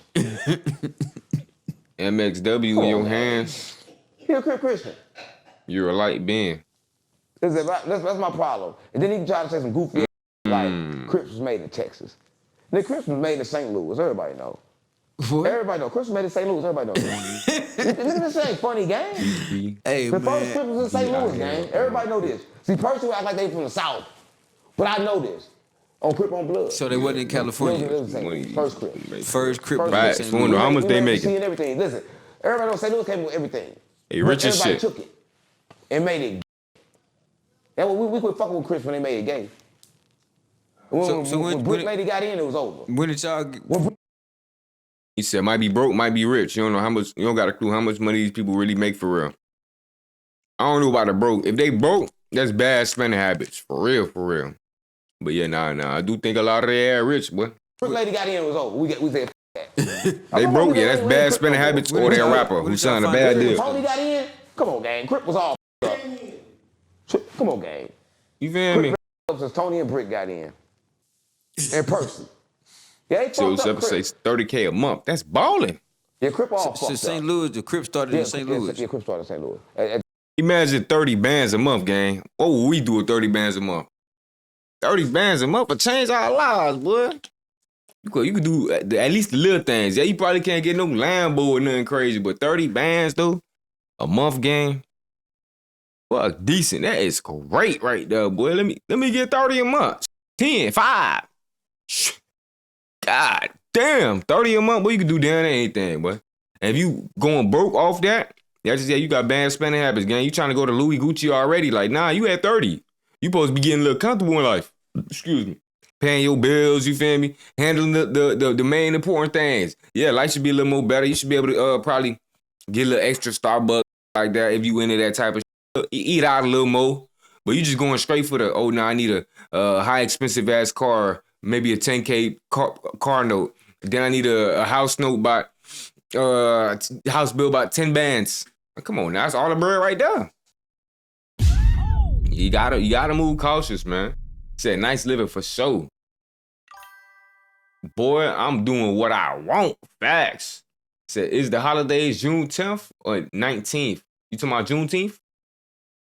MXW in your hands. He a Crip Christian. You're a light being. That's my problem. And then he tried to say some goofy like Crips was made in Texas. The Crips was made in St. Louis. Everybody know. What? Everybody know. Crips was made in St. Louis. Everybody know. Look at this ain't funny game. Hey, The man. first Crips was in St. Louis, gang. Everybody know this. See, Percy act like they from the South. But I know this. On Crip on Blood. So they wasn't in California. First Crip. First Crip. Right. St. So wonder how much they making. Seeing everything. Listen, everybody knows St. Louis came with everything. Hey, rich as everybody shit. took it and made it. And we quit fucking with Crips when they made it gay. When Brick Lady got in, it was over. When did y'all get... He said, might be broke, might be rich. You don't know how much, you don't got a clue how much money these people really make for real. I don't know about the broke. If they broke, that's bad spending habits. For real, for real. But yeah, nah. I do think a lot of they are rich, boy. Brick Lady got in, it was over. We said, that. They broke, yeah, that's bad spending habits, or they're a rapper who signed a bad deal. Tony got in? Come on, gang. Crip was all up. Come on, gang. You feel me? Since Tony and Brick got in. And Percy. Yeah, they So fucked up say Crip. $30K a month. That's balling. Yeah, Crip all fucked So up. St. Louis, the Crip started in St. Louis. Yeah, Crip started in St. Louis. Imagine 30 bands a month, gang. What would we do with 30 bands a month? 30 bands a month would change our lives, boy. You could do at least the little things. Yeah, you probably can't get no Lambo or nothing crazy, but 30 bands, though, a month, gang. Well, decent. That is great right there, boy. Let me get 30 a month. 10, 5. God damn, 30 a month, boy, you can do damn anything, boy. And if you going broke off that, you got bad spending habits, gang. You trying to go to Louis Gucci already. Like, nah, you at 30. You supposed to be getting a little comfortable in life. Excuse me. Paying your bills, you feel me? Handling the main important things. Yeah, life should be a little more better. You should be able to probably get a little extra Starbucks like that if you into that type of shit. Eat out a little more. But you just going straight for the, I need a high expensive ass car, maybe a 10K car note. Then I need a house note by, house bill about 10 bands. Come on, now, that's all the bird right there. You gotta move cautious, man. Said nice living for sure. Boy, I'm doing what I want. Facts. Said, is the holidays June 10th or 19th? You talking about Juneteenth?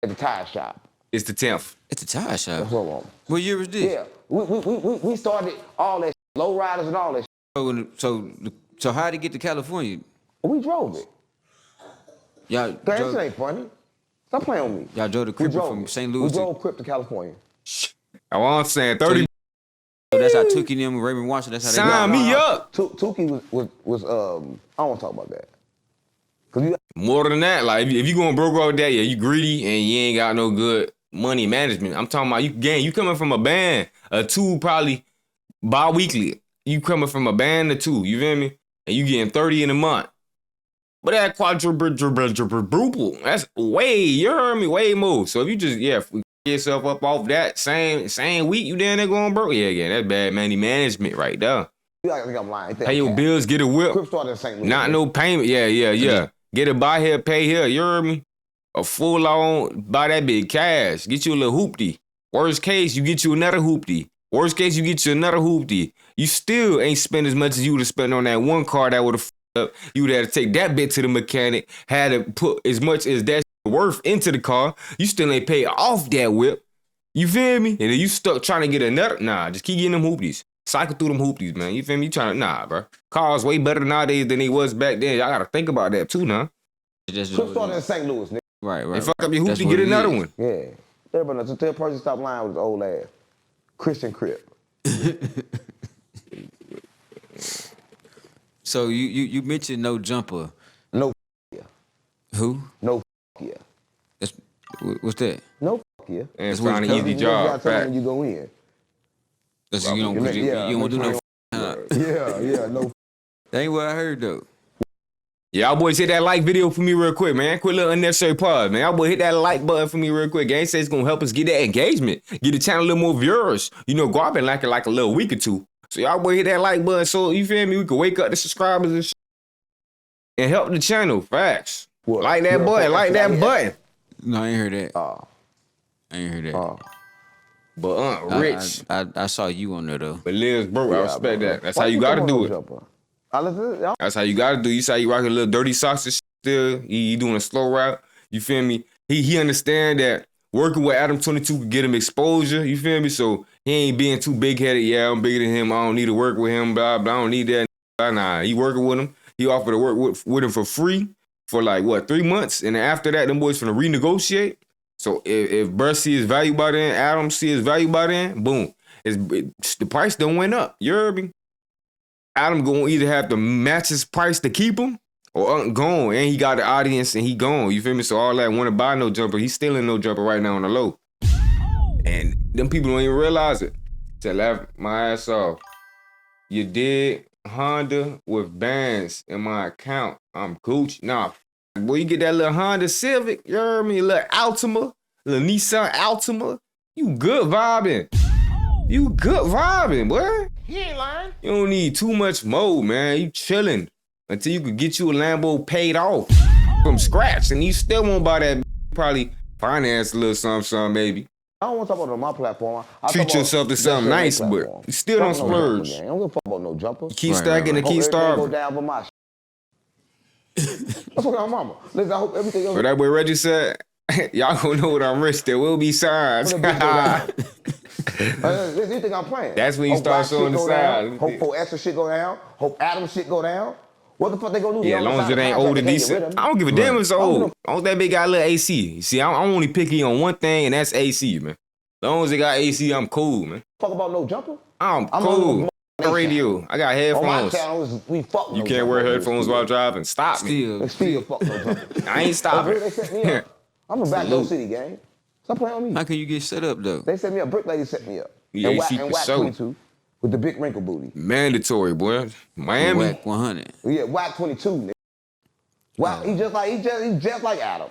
At the tire shop. It's the 10th. It's a tire shop. That's what I want. What year was this? Yeah, we started all that low riders and all that So how did it get to California? We drove it. Y'all That drove, shit ain't funny. Stop playing with me. y'all drove the Crip from St. Louis. We drove Crip to California. That's what I'm saying. 30. So that's how Tookie and them and Raymond Washington, that's how they Sign me up. Tukey was I don't want to talk about that. Cause you More than that, like if you going broke off that, yeah, you greedy and you ain't got no good money management. I'm talking about you coming from a band, a 2 probably bi-weekly. You coming from a band of 2, you feel me? And you getting 30 in a month. But that quadruple, that's way, you heard me, way more. So if you just, if we get yourself up off that same week, you down there going broke, yeah, that's bad money management right there. I think I'm lying. Pay your bills, get a whip. Crip started in St. Louis. Not no payment. Yeah. Get it buy here, pay here. You heard me? A full on, buy that big cash. Get you a little hoopty. Worst case, you get you another hoopty. Worst case, you get you another hoopty. You still ain't spend as much as you would have spent on that one car that would have up. You would have to take that bit to the mechanic, had to put as much as that worth into the car. You still ain't paid off that whip. You feel me? And then you stuck trying to get another. Nah, just keep getting them hoopties. Cycle through them hoopties, man. You feel me? You trying to, nah, bro. Cars way better nowadays than they was back then. Y'all got to think about that too, nah. Crip started in St. Louis, nigga. Right. They fuck up your hoopty, get another one. Yeah. Everybody knows. Tell Percy stop lying with his old ass. Christian Crip. So you mentioned No Jumper. No yeah. Who? No yeah. What's that? No yeah. And it's find an easy job. When you go in. That's you don't want to do no. Yeah, no. That ain't what I heard though. Y'all boys hit that like video for me real quick, man. Quit little unnecessary pause, man. Y'all boys hit that like button for me real quick. Gang says it's gonna help us get that engagement, get the channel a little more viewers. You know, Guappo been like it like a little week or two. So y'all boys hit that like button so you feel me? We can wake up the subscribers and and help the channel. Facts. What? Like that button, like that button. No, I ain't heard that. I ain't heard that. But Rich. I saw you on there though. But Liz broke. I respect that. That's how you gotta do it. That's how you gotta do. You say you rocking little dirty socks and shit still. He doing a slow route. You feel me? He understand that working with Adam 22 could get him exposure. You feel me? So he ain't being too big headed. Yeah, I'm bigger than him. I don't need to work with him. Blah blah. I don't need that. Nah, he working with him. He offered to work with him for free for like 3 months, and then after that, them boys finna renegotiate. So if Percy is valued by then, Adam see his value by then, boom, the price done went up. You heard me? Adam gonna either have to match his price to keep him or gone. And he got the audience and he gone. You feel me? So all that want to buy No Jumper, he's stealing No Jumper right now on the low. And them people don't even realize it. To laugh my ass off. You did Honda with bands in my account. I'm Gucci. Nah, boy, you get that little Honda Civic, you heard me? Little Altima, little Nissan Altima. You good vibing. You good vibing, boy. He ain't lying. You don't need too much more, man. You chilling until you could get you a Lambo paid off from scratch, and you still won't buy that. Probably finance a little something, maybe. I don't want to talk about it on my platform. Treat yourself to something nice, but you still don't splurge. I don't give a fuck about No Jumper. Keep stacking and keep starving. Go down with my That's what I'm mama. Listen, I hope everything else. But that way Reggie said, y'all gonna know what I'm rich. There will be signs. You think I'm playing? That's when you start showing the signs. Hope for extra shit go down. Hope Adam shit go down. What the fuck they gonna do? Yeah, as long as it ain't old and decent. I don't give a damn if it's old. As long as that bitch got a little AC. See, I'm only picky on one thing, and that's AC, man. As long as it got AC, I'm cool, man. Fuck about No Jumper? I'm cool. Radio. I got headphones. We fuck you can't wear headphones while driving. Stop me. Still fuck No Jumper. I ain't stopping. They set me up. I'm a back door city gang. Stop playing with me. How can you get set up though? They set me up. Brick lady set me up. Yeah, and Whack 22 with the big wrinkle booty. Mandatory, boy. Miami. Whack 100. Yeah, Whack 22. Nigga. Whack. He just like Adam.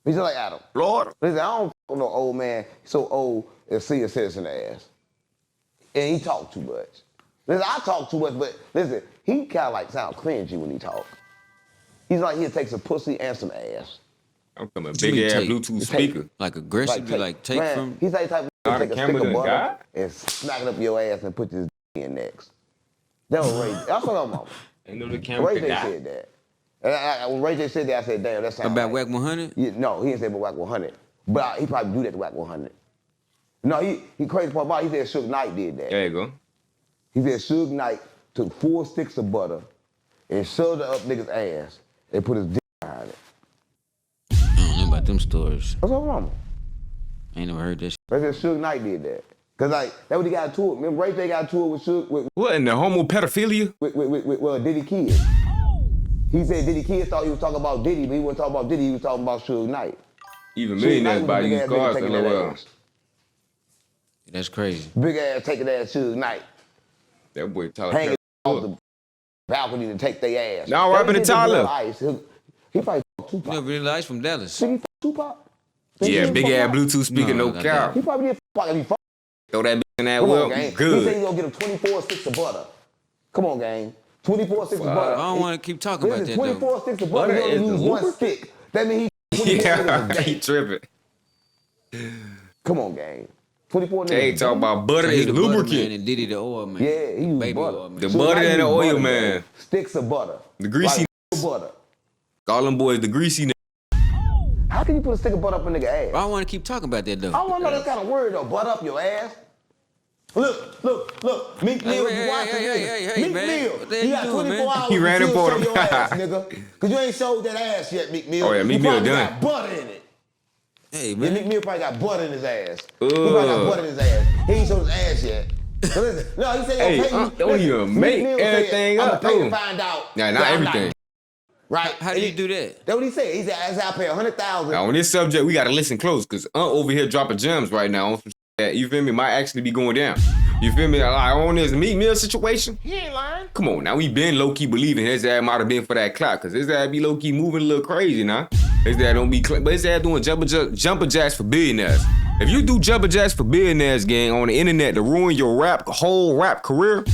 He's just like Adam. Florida. Listen, I don't fuck no old man so old and see a citizen ass. And he talk too much. Listen, I talk too much, but listen, he kind of like sound cringy when he talk. He's like he'll take some pussy and some ass. I'm coming big ass Bluetooth speaker. Like aggressive, take man, from. He's like type of take a stick of butter guy? and smack it up your ass and put this in next. That was Ray. That's what I'm on. Ain't no the camera Ray J guy. said that. And when Ray J said that, I said, damn, that sounds About like, Whack 100? Yeah, no, he didn't say about Whack 100. But he probably do that to Whack 100. No, he crazy part about it, he said Suge Knight did that. There you go. He said Suge Knight took 4 sticks of butter and shoved it up niggas' ass and put his dick behind it. I don't know about them stories. What's up, mama? I ain't never heard that shit. They said Suge Knight did that. Cause like, that's what he got to it. Remember Ray J got to it with Suge, What, in the homo pedophilia? with Diddy Kid. He said Diddy Kid thought he was talking about Diddy, but he wasn't talking about Diddy, he was talking about Suge Knight. Even millionaires buy these cars, LOL. That's crazy. Big ass taking ass Suge Knight. That boy Tyler. Hanging off the balcony to take their ass. Now rapping to Tyler. He probably fucked Tupac. You know, Vanilla Ice from Dallas. Think he fucked Tupac? Yeah, big ass Bluetooth speaker, no not cap. He probably did fuck if he fucked. Throw that bitch in that Come well. on, gang. Good. He said he's gonna get him 24 sticks of butter. Come on, gang. 24 sticks of butter. I don't want to keep talking about that, 24 though. sticks of butter, he only use one stick. That means he 24 niggas a Yeah, he day. tripping. Come on, gang. 24 niggas. They talk about butter He is the butter man lubricant. and Diddy the oil man. Yeah, he used Baby butter. oil man. The So butter now he and the use oil butter, man. gang. Sticks of butter. The greasy Like butter. Call them boys the greasy niggas. How can you put a stick of butter up a nigga I ass? don't want to keep talking about that, though. I don't want to know that kind of word though. Butter up your ass. Look. Meek Mill, you watch this nigga. Meek man. Mill, What the hell you you got doing, 24 man? hours He to ran up still on show him. your ass, nigga. Cause you ain't showed that ass yet, Meek Mill. Oh, yeah, Meek You Mill probably done. got butter in it. Hey, Yeah, man. Meek Mill probably got butter in his ass. He probably got butter in his ass. He ain't showed his ass yet. So listen, no, he said Hey, he'll pay me. don't Listen, even Meek make Mill said, everything I'ma up, pay to though. find out. Nah, not that I'm everything. Right? How do you do that? That's what he said. He said, I'll pay 100,000. Now on this subject, we gotta listen close, cause over here dropping gems right now on some shit that, you feel me, might actually be going down. You feel me? Like on this Meek Mill situation. He ain't lying. Come on, now we been low key believing his ass might have been for that clout, cause his ass be low key moving a little crazy now. His ass don't be, but his ass doing jumper jacks for billionaires. If you do jumper jacks for billionaires, gang, on the internet to ruin your whole rap career,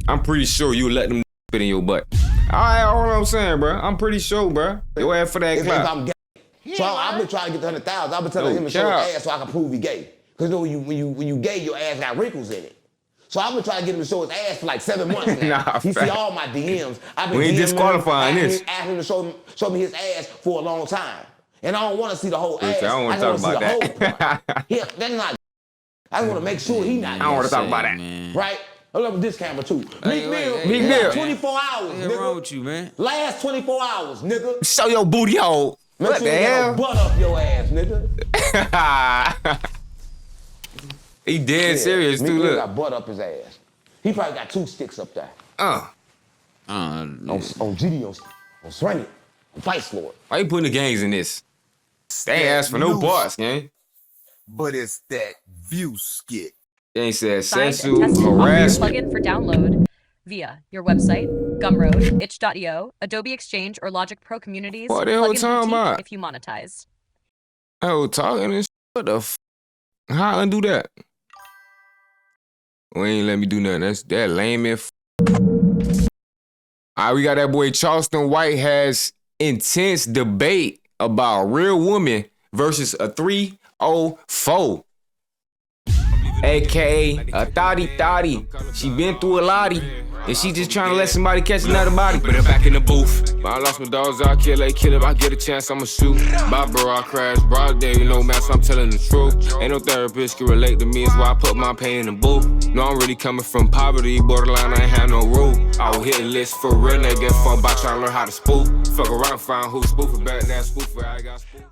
I'm pretty sure you let them spit in your butt. All I'm saying, bro. I'm pretty sure, bro. Your ass for that If clout. I'm gay. So I've been trying to get the 100,000. I've been telling him to show his ass so I can prove he gay. Cause you know when you gay, your ass got wrinkles in it. So I've been trying to get him to show his ass for like 7 months now. Nah, He see fact. all my DMs. I've been We ain't DMing disqualifying him, this. asking him to show me his ass for a long time. And I don't want to see the whole ass. I don't want to just talk wanna about see the whole that. part. Yeah, that's not. I just want to make sure he not. I don't want to talk about Say, that. man. Right? I love this camera too. Hey, Meek wait, Mill, hey, Meek he Mill. got 24 hours, What's wrong nigga. with you, man? Last 24 hours, nigga. Show your booty hole. Make What sure the you got hell? a butt up your ass, nigga. He dead serious Meek too. Mill Look. got butt up his ass. He probably got 2 sticks up there. On Diddy, on Swing It, on Vice Lord. Why you putting the gangs in this? They ain't asked for no News. parts, gang. But it's that view skit. They ain't said Signed and sexual tested on your harassment. plugin for download via your website, Gumroad, itch.io, Adobe Exchange, or Logic Pro Communities. What the hell Plugin talking Boutique about? if you monetize. Oh, talking and shit. What the How I undo that? We ain't let me do nothing. That's that lame as All right, we got that boy Charleston White has intense debate about real woman versus a 304. AKA a thotty. She been through a lottie. And she just trying to let somebody catch another body. Put her back in the booth. I lost my dogs, I'll kill it. If I get a chance, I'ma shoot. Bye, bro, I crash. Broad day, you know, man, so I'm telling the truth. Ain't no therapist can relate to me, it's why I put my pain in the booth. No, I'm really coming from poverty, borderline, I ain't have no rule. I will hit a list for real, they get fucked by trying to learn how to spoof. Fuck around, find who spoofing back, that spoofer, I got spoof.